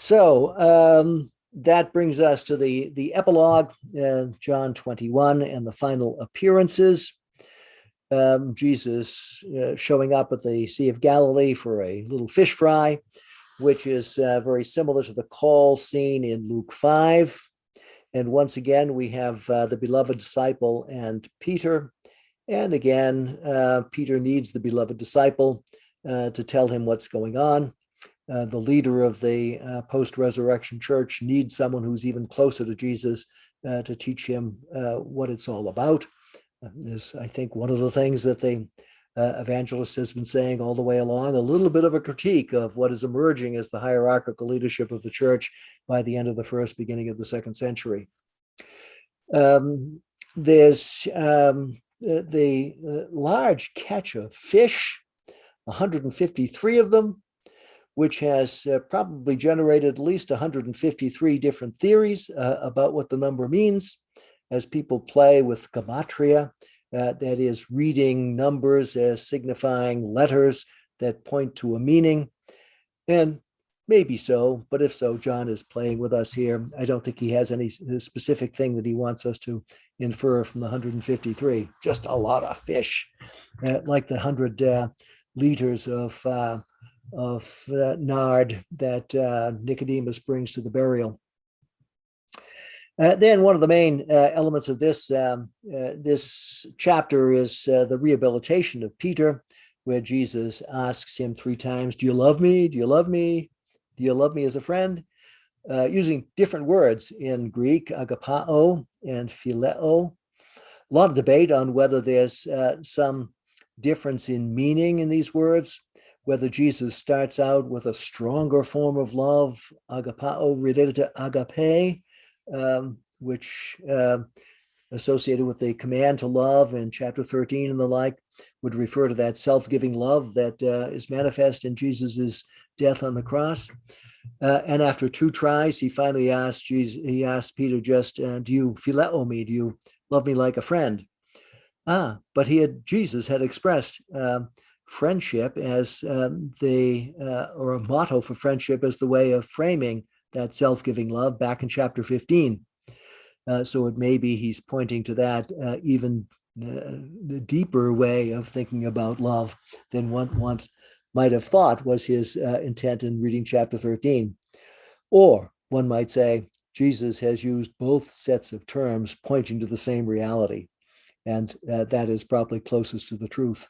That brings us to the epilogue, John 21, and the final appearances. Jesus showing up at the Sea of Galilee for a little fish fry, which is very similar to the call scene in Luke 5. And once again, we have the beloved disciple and Peter. And again, Peter needs the beloved disciple to tell him what's going on. The leader of the post-resurrection church needs someone who's even closer to Jesus to teach him what it's all about. Is, I think, one of the things that the evangelist has been saying all the way along, a little bit of a critique of what is emerging as the hierarchical leadership of the church by the end of the first, beginning of the second century. There's the large catch of fish, 153 of them, which has probably generated at least 153 different theories about what the number means as people play with gematria, that is, reading numbers as signifying letters that point to a meaning. And maybe so, but if so, John is playing with us here. I don't think he has any specific thing that he wants us to infer from the 153. Just a lot of fish, like the 100 liters of nard that Nicodemus brings to the burial. Then one of the main elements of this chapter is the rehabilitation of Peter, where Jesus asks him 3 times, "Do you love me? Do you love me? Do you love me as a friend?" Using different words in Greek, agapao and phileo. A lot of debate on whether there's some difference in meaning in these words, whether Jesus starts out with a stronger form of love, agapao, related to agape, which associated with the command to love in chapter 13 and the like, would refer to that self-giving love that is manifest in Jesus's death on the cross. And after 2 tries, he finally asked asked Peter just, "Do you phileo me? Do you love me like a friend?" But Jesus had expressed friendship as or a motto for friendship as the way of framing that self-giving love back in chapter 15. So it may be he's pointing to that even deeper way of thinking about love than one might have thought was his intent in reading chapter 13. Or one might say Jesus has used both sets of terms pointing to the same reality, and that is probably closest to the truth.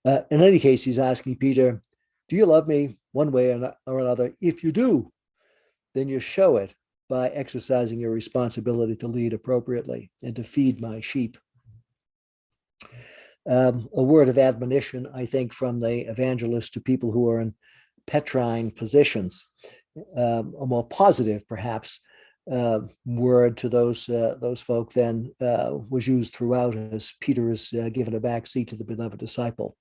In any case, he's asking Peter, "Do you love me one way or another? If you do, then you show it by exercising your responsibility to lead appropriately and to feed my sheep." A word of admonition, I think, from the evangelist to people who are in Petrine positions, a more positive, perhaps, word to those folk than was used throughout, as Peter is given a back seat to the beloved disciple.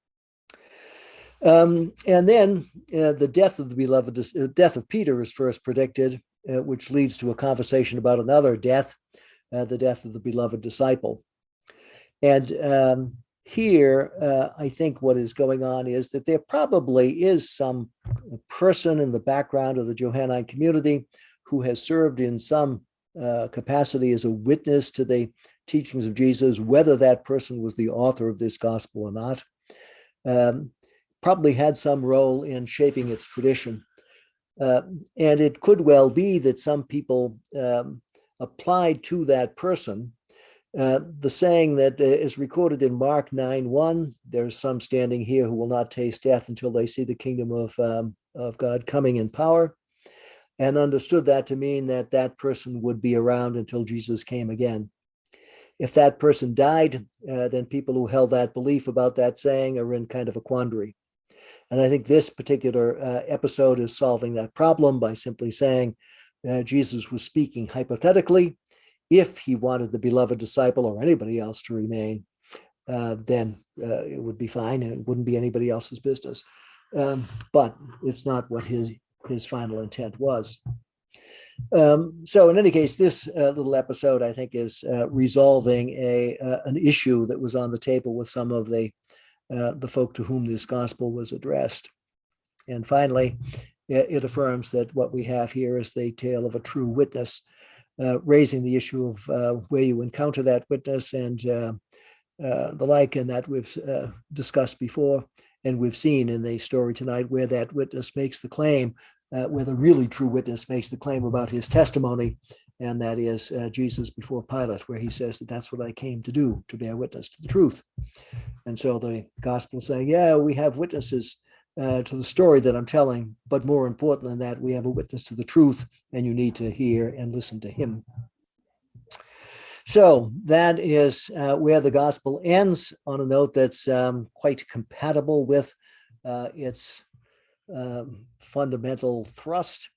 And then the death of Peter is first predicted, which leads to a conversation about another death, the death of the beloved disciple. And here, I think what is going on is that there probably is some person in the background of the Johannine community who has served in some capacity as a witness to the teachings of Jesus, whether that person was the author of this gospel or not. Probably had some role in shaping its tradition. And it could well be that some people applied to that person the saying that is recorded in Mark 9:1, "There's some standing here who will not taste death until they see the kingdom of God coming in power," and understood that to mean that that person would be around until Jesus came again. If that person died, then people who held that belief about that saying are in kind of a quandary. And I think this particular episode is solving that problem by simply saying Jesus was speaking hypothetically. If he wanted the beloved disciple or anybody else to remain, then it would be fine and it wouldn't be anybody else's business. But it's not what his final intent was. So in any case, this little episode, I think, is resolving an issue that was on the table with some of the folk to whom this gospel was addressed. And finally, it affirms that what we have here is the tale of a true witness, raising the issue of where you encounter that witness and the like, and that we've discussed before. And we've seen in the story tonight where that witness makes the claim, where the really true witness makes the claim about his testimony, and that is Jesus before Pilate, where he says that that's what I came to do, to bear witness to the truth. And so the gospel is saying, yeah, we have witnesses to the story that I'm telling, but more important than that, we have a witness to the truth, and you need to hear and listen to him. So that is where the gospel ends, on a note that's quite compatible with its fundamental thrust.